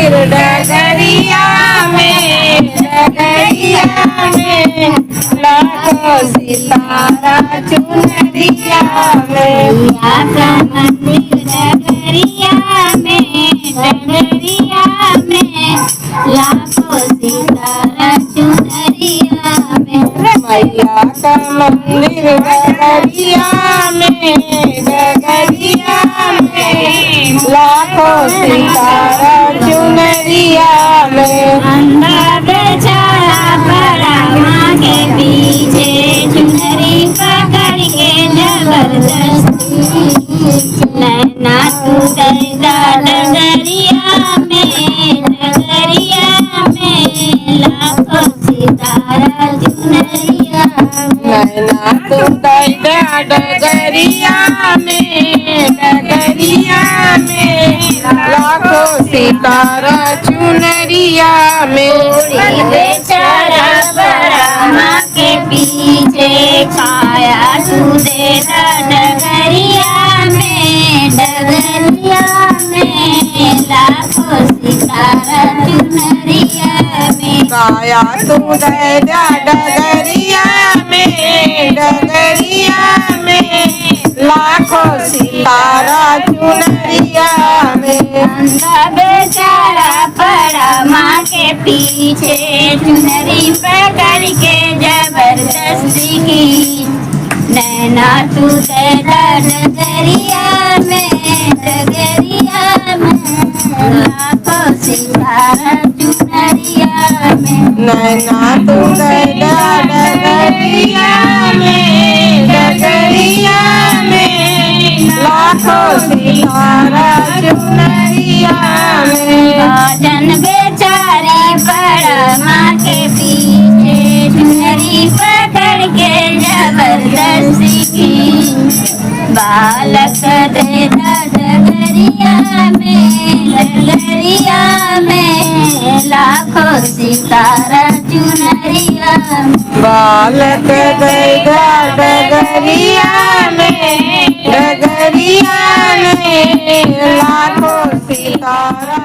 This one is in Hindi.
मंदिर डगरिया में लाखों सितारा चुनरिया में का मंदिर डगरिया में लाखों सितारा चुनरिया में मैया का मंदिर डगरिया में लाखों सितारा चुनरिया में अंधा बेचारा पड़ा माँ के पीछे चुनरी पकड़ के जबरदस्ती नैना तू डरदा डगरिया में लाखों सितारा चुनरिया नैना तू दैदा डगरिया में लाखों सितारा चुनरिया में बेचारा बड़ा माँ के पीछे खाया तू देता डगरिया में लाखों सितारा चुनरिया में काया तू दैदा डगरिया में लाखों सितारा चुनरिया में अंधा बेचारा पड़ा माँ के पीछे चुनरी पकड़ के जबरदस्ती की नैना तू तेरा डगरिया में लाखों सितारा चुनरिया में नैना तू दैदा डगरिया में लाखों सितारा चुनरिया में भजन बेचारी पड़ा माँ के पीछे चुनरी पकड़ के जबरदस्ती की बालक दे डगरिया में लाखों सितारा चुनरिया बालक दैदा डगरिया में लाखों सितारा